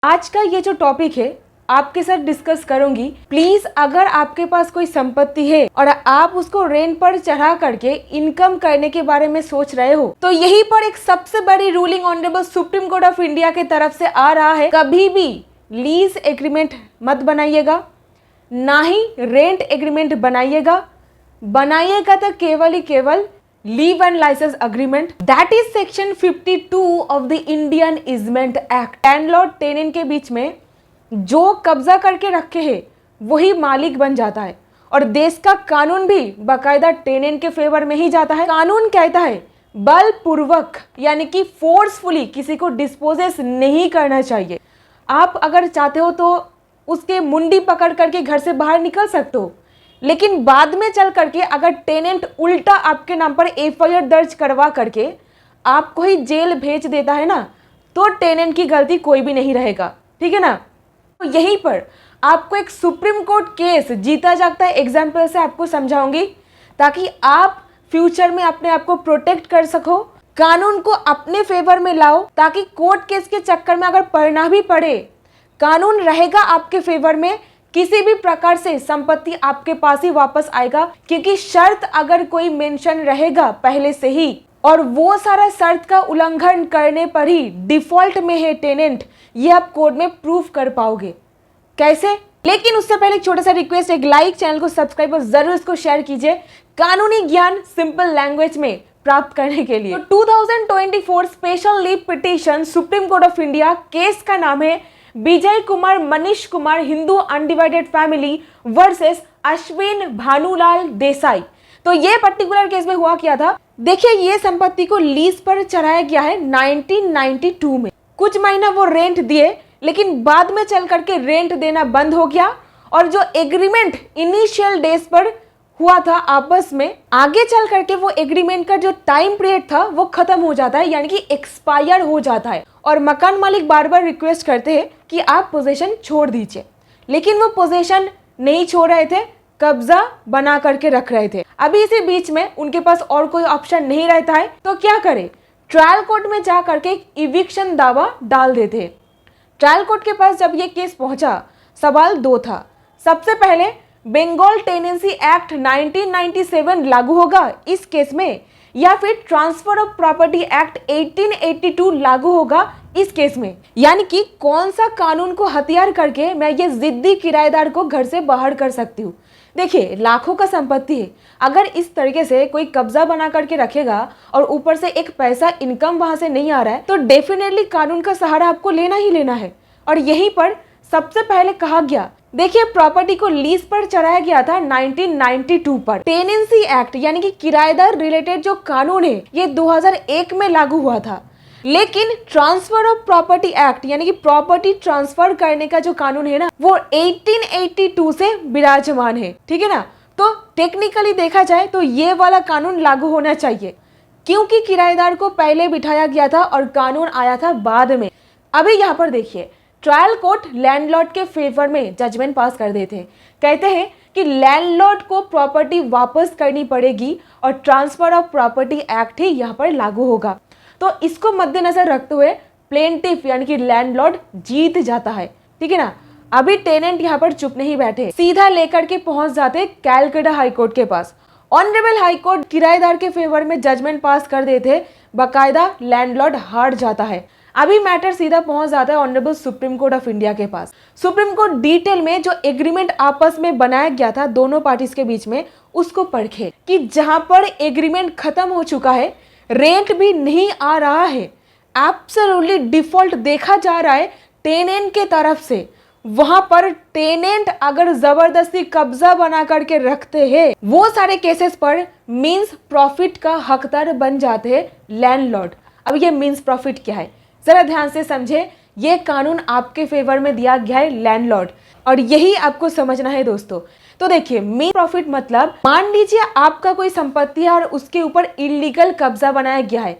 आज का ये जो टॉपिक है आपके साथ डिस्कस करूंगी। प्लीज अगर आपके पास कोई संपत्ति है और आप उसको रेंट पर चढ़ा करके इनकम करने के बारे में सोच रहे हो तो यहीं पर एक सबसे बड़ी ruling honourable supreme court of India की तरफ से आ रहा है। कभी भी लीज एग्रीमेंट मत बनाइएगा, ना ही रेंट एग्रीमेंट बनाइएगा तो केवल ही केवल leave and licence agreement. That is section 52 of the Indian easement act. Landlord tenant के बीच में जो कब्जा करके रखे हैं वही मालिक बन जाता है और देश का कानून भी बाकायदा टेनेंट के फेवर में ही जाता है। कानून कहता है बलपूर्वक यानी कि फोर्सफुली किसी को डिस्पोजेस नहीं करना चाहिए। आप अगर चाहते हो तो उसके मुंडी पकड़ करके घर से बाहर निकल सकते हो, लेकिन बाद में चल करके अगर टेनेंट उल्टा आपके नाम पर एफआईआर दर्ज करवा करके आपको ही जेल भेज देता है ना, तो टेनेंट की गलती कोई भी नहीं रहेगा, ठीक है ना। तो यहीं पर आपको एक सुप्रीम कोर्ट केस जीता जागता है एग्जाम्पल से आपको समझाऊंगी, ताकि आप फ्यूचर में अपने आप को प्रोटेक्ट कर सको, कानून को अपने फेवर में लाओ, ताकि कोर्ट केस के चक्कर में अगर पढ़ना भी पड़े कानून रहेगा आपके फेवर में। किसी भी प्रकार से संपत्ति आपके पास ही वापस आएगा, क्योंकि शर्त अगर कोई मेंशन रहेगा पहले से ही और वो सारा शर्त का उल्लंघन करने पर ही डिफॉल्ट में है टेनेंट, ये आप कोर्ट में प्रूफ कर पाओगे। कैसे? लेकिन उससे पहले एक छोटा सा रिक्वेस्ट, एक लाइक, चैनल को सब्सक्राइब और जरूर इसको शेयर कीजिए कानूनी ज्ञान सिंपल लैंग्वेज में प्राप्त करने के लिए। तो 2024 special leave petition supreme court of India, case का नाम है Vijay Kumar Manish Kumar Hindu undivided family versus Ashwin Bhanulal Desai. तो ये पर्टिकुलर केस में हुआ क्या था, देखिए ये संपत्ति को लीज पर चढ़ाया गया है 1992 में। कुछ महीना वो रेंट दिए, लेकिन बाद में चल करके रेंट देना बंद हो गया और जो एग्रीमेंट इनिशियल डेज पर हुआ था आपस में, आगे चल करके वो एग्रीमेंट का जो टाइम पीरियड था वो खत्म हो जाता है, यानी कि एक्सपायर हो जाता है और मकान मालिक बार बार रिक्वेस्ट करते हैं कि आप पोजीशन छोड़ दीजिए, लेकिन वो पोजीशन नहीं छोड़ रहे थे, कब्जा बना करके रख रहे थे। अभी इसी बीच में उनके पास और कोई ऑप्शन नहीं रहता है तो क्या करे, ट्रायल कोर्ट में जा करके इविक्शन दावा डाल देते। ट्रायल कोर्ट के पास जब ये केस पहुंचा, सवाल दो था। सबसे पहले बंगाल टेनेंसी एक्ट 1997 लागू होगा इस केस में, या फिर ट्रांसफर ऑफ प्रॉपर्टी एक्ट 1882 लागू होगा इस केस में, यानी कि कौन सा कानून को हथियार करके मैं ये जिद्दी किराएदार को घर से बाहर कर सकती हूँ। देखिए लाखों का संपत्ति है, अगर इस तरीके से कोई कब्जा बना करके रखेगा और ऊपर से एक पैसा इनकम वहां से नहीं आ रहा है तो डेफिनेटली कानून का सहारा आपको लेना ही लेना है। और यहीं पर सबसे पहले कहा गया, देखिए प्रॉपर्टी को लीज पर चढ़ाया गया था 1992 पर। टेनेंसी एक्ट यानी कि किराएदार रिलेटेड जो कानून है ये 2001 में लागू हुआ था, लेकिन ट्रांसफर ऑफ प्रॉपर्टी एक्ट यानी कि प्रॉपर्टी ट्रांसफर करने का जो कानून है ना वो 1882 से विराजमान है, ठीक है ना। तो टेक्निकली देखा जाए तो ये वाला कानून लागू होना चाहिए, क्योंकि किराएदार को पहले बिठाया गया था और कानून आया था बाद में। अभी यहाँ पर देखिए ट्रायल कोर्ट लैंडलॉर्ड के फेवर में जजमेंट पास कर देते हैं, कहते हैं कि लैंडलॉर्ड को प्रॉपर्टी वापस करनी पड़ेगी और ट्रांसफर ऑफ प्रॉपर्टी एक्ट ही यहाँ पर लागू होगा। तो इसको मद्देनजर रखते हुए प्लेंटिफ यानी कि लैंडलॉर्ड जीत जाता है, ठीक है ना। अभी टेनेंट यहाँ पर चुप नहीं बैठे, सीधा लेकर के पहुंच जाते कैलकाटा हाईकोर्ट के पास। ऑनरेबल हाईकोर्ट किराएदार के फेवर में जजमेंट पास कर देते, बाकायदा लैंडलॉर्ड हार जाता है। अभी मैटर सीधा पहुंच जाता है honourable supreme court of India के पास। सुप्रीम कोर्ट डिटेल में जो एग्रीमेंट आपस में बनाया गया था दोनों पार्टीज के बीच में उसको पढ़े कि जहां पर एग्रीमेंट खत्म हो चुका है, रेंट भी नहीं आ रहा है, एब्सोल्युटली डिफॉल्ट देखा जा रहा है टेनेंट के तरफ से, वहां पर टेनेंट अगर जबरदस्ती कब्जा बना करके रखते हैं वो सारे केसेस पर मींस प्रॉफिट का हकदार बन जाते हैं लैंडलॉर्ड। अब ये मींस प्रॉफिट क्या है जरा ध्यान से समझे, ये कानून आपके फेवर में दिया गया है लैंडलॉर्ड और यही आपको समझना है दोस्तों। तो देखिए मीन प्रॉफिट मतलब, मान लीजिए आपका कोई संपत्ति है और उसके ऊपर इलीगल कब्जा बनाया गया है,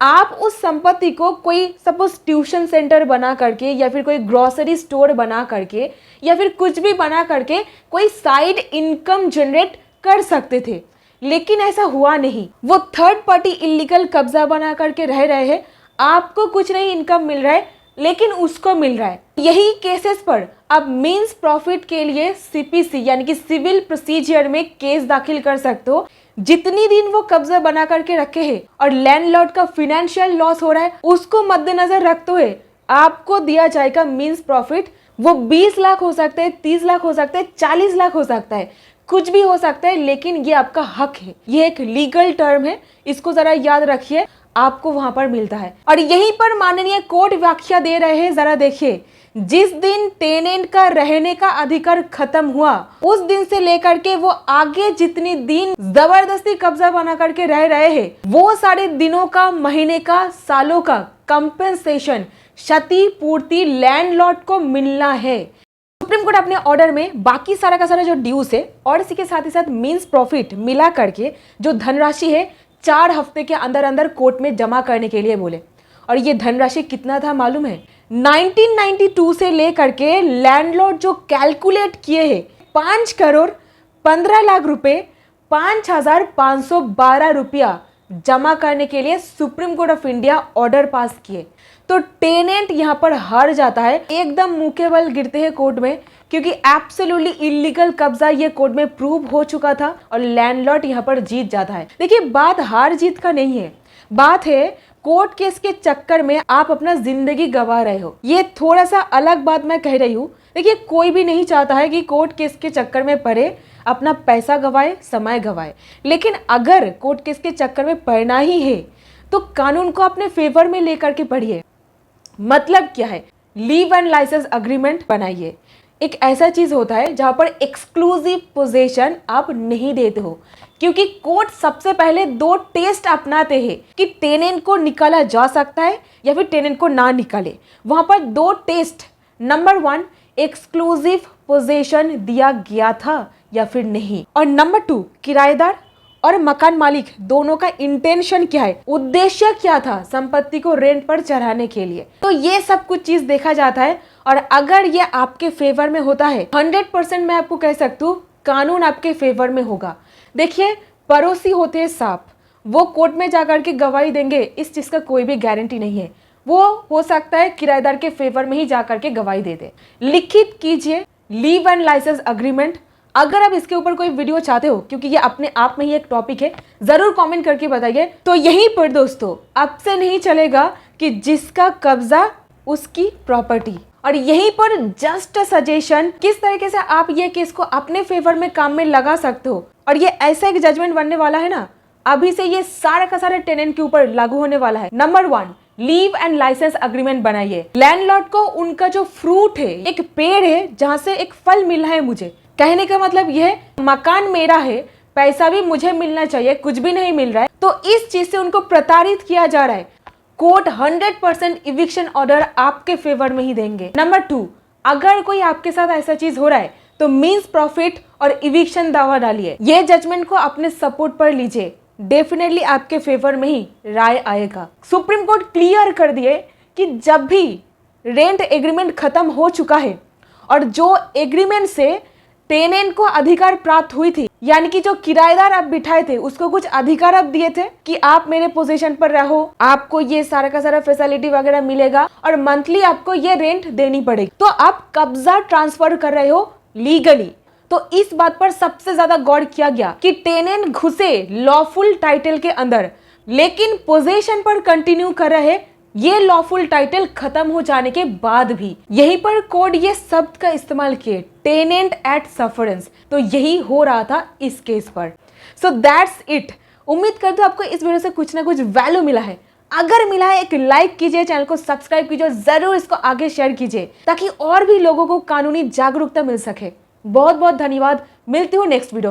आप उस संपत्ति को कोई सपोज ट्यूशन सेंटर बना करके या फिर कोई ग्रोसरी स्टोर बना करके या फिर कुछ भी बना करके कोई साइड इनकम जनरेट कर सकते थे, लेकिन ऐसा हुआ नहीं। वो थर्ड पार्टी इलीगल कब्जा बना करके रह रहे हैं, आपको कुछ नहीं इनकम मिल रहा है, लेकिन उसको मिल रहा है। यही केसेस पर अब मींस प्रॉफिट के लिए सीपीसी यानी कि सिविल प्रोसीजर में केस दाखिल कर सकते हो। जितनी दिन वो कब्जा बना करके रखे हैं और लैंडलॉर्ड का फाइनेंशियल लॉस हो रहा है उसको मद्देनजर रखते हुए आपको दिया जाएगा मींस प्रॉफिट। वो 20 लाख हो सकता है, 30 लाख हो सकता है, 40 लाख हो सकता है, कुछ भी हो सकता है, लेकिन ये आपका हक है। ये एक लीगल टर्म है, इसको जरा याद रखिए, आपको वहां पर मिलता है। और यहीं पर माननीय कोर्ट व्याख्या दे रहे हैं, जरा देखिए। जिस दिन टेनेंट का रहने का अधिकार खत्म हुआ उस दिन से लेकर के वो आगे जितनी दिन जबरदस्ती कब्जा बना करके रह रहे हैं वो सारे दिनों का, महीने का, सालों का कंपेंसेशन, क्षतिपूर्ति लैंडलॉर्ड को मिलना है। सुप्रीम कोर्ट अपने ऑर्डर में बाकी सारा का सारा जो ड्यूज है और इसी के साथ ही साथ मींस प्रॉफिट मिला करके जो धनराशि है 4 हफ्ते के अंदर अंदर कोर्ट में जमा करने के लिए बोले। और ये धनराशि कितना था मालूम है? 1992 से लेकर के लैंडलॉर्ड जो कैलकुलेट किए हैं 5 करोड़ 15 लाख रुपए 5,512 रुपया जमा करने के लिए supreme court of India order pass किए। तो टेनेंट यहाँ पर हार जाता है, एकदम मुंह के बल गिरते हैं कोर्ट में, क्योंकि एब्सोल्युटली इलीगल कब्जा ये कोर्ट में प्रूव हो चुका था और लैंडलॉर्ड यहाँ पर जीत जाता है। देखिए बात हार जीत का नहीं है, बात है कोर्ट केस के चक्कर में आप अपना जिंदगी गंवा रहे हो। ये थोड़ा सा अलग बात मैं कह रही हूँ। देखिए कोई भी नहीं चाहता है कि कोर्ट केस के चक्कर में पड़े, अपना पैसा गवाए, समय गवाए, लेकिन अगर कोर्ट केस के चक्कर में पड़ना ही है तो कानून को अपने फेवर में लेकर के पढ़िए। मतलब क्या है? लीव एंड लाइसेंस अग्रीमेंट बनाइए। एक ऐसा चीज होता है जहां पर एक्सक्लूसिव पोजीशन आप नहीं देते हो, क्योंकि कोर्ट सबसे पहले 2 टेस्ट अपनाते हैं कि टेनेंट को निकाला जा सकता है या फिर टेनेंट को ना निकाले। वहां पर 2 टेस्ट, नंबर 1 एक्सक्लूसिव पोजीशन दिया गया था या फिर नहीं, और नंबर 2 किराएदार और मकान मालिक दोनों का इंटेंशन क्या है, उद्देश्य क्या था संपत्ति को रेंट पर चढ़ाने के लिए। तो ये सब कुछ चीज देखा जाता है और अगर ये आपके फेवर में होता है 100% मैं आपको कह सकती हूँ कानून आपके फेवर में होगा। देखिए पड़ोसी होते हैं सांप, वो कोर्ट में जाकर के गवाही देंगे इस चीज का कोई भी गारंटी नहीं है। वो हो सकता है किराएदार के फेवर में ही जाकर के गवाही दे दे। लिखित कीजिए लीव एंड लाइसेंस अग्रीमेंट। अगर आप इसके ऊपर कोई वीडियो चाहते हो, क्योंकि ये अपने आप में ही एक टॉपिक है, जरूर कमेंट करके बताइए। तो यहीं पर दोस्तों अब से नहीं चलेगा कि जिसका कब्जा उसकी प्रॉपर्टी। और यहीं पर जस्ट सजेशन, किस तरीके से आप ये केस को अपने फेवर में काम में लगा सकते हो। और ये ऐसा एक जजमेंट बनने वाला है ना, अभी से ये सारा का सारा टेनेंट के ऊपर लागू होने वाला है। Number 1 leave and licence agreement बनाइए। लैंडलॉर्ड को उनका जो फ्रूट है, एक पेड़ है जहां से एक फल मिला है मुझे, कहने का मतलब यह है मकान मेरा है, पैसा भी मुझे मिलना चाहिए, कुछ भी नहीं मिल रहा है, तो इस चीज से उनको प्रताड़ित किया जा रहा है। कोर्ट 100% इविक्शन ऑर्डर आपके फेवर में ही देंगे। नंबर 2 अगर कोई आपके साथ ऐसा चीज हो रहा है तो मींस प्रॉफिट और इविक्शन दावा डालिए। ये जजमेंट को अपने सपोर्ट पर लीजिए, डेफिनेटली आपके फेवर में ही राय आएगा। सुप्रीम कोर्ट क्लियर कर दिए कि जब भी रेंट एग्रीमेंट खत्म हो चुका है और जो एग्रीमेंट से टेनेंट को अधिकार प्राप्त हुई थी, यानी कि जो किराएदार आप बिठाए थे उसको कुछ अधिकार आप दिए थे कि आप मेरे पोजीशन पर रहो, आपको ये सारा का सारा फैसिलिटी वगैरह मिलेगा और मंथली आपको ये रेंट देनी पड़ेगी, तो आप कब्जा ट्रांसफर कर रहे हो लीगली। तो इस बात पर सबसे ज्यादा गौर किया गया कि टेनेंट घुसे लॉफुल टाइटल के अंदर, लेकिन पोजीशन पर कंटिन्यू कर रहे ये लॉफुल टाइटल खत्म हो जाने के बाद भी। यहीं पर कोर्ट ये शब्द का इस्तेमाल किए, टेनेंट एट सफरेंस। तो यही हो रहा था इस केस पर। So that's it. उम्मीद करती हूँ आपको इस वीडियो से कुछ ना कुछ वैल्यू मिला है। अगर मिला है एक लाइक कीजिए, चैनल को सब्सक्राइब कीजिए, जरूर इसको आगे शेयर कीजिए ताकि और भी लोगों को कानूनी जागरूकता मिल सके। बहुत बहुत धन्यवाद। मिलती हूँ नेक्स्ट वीडियो में।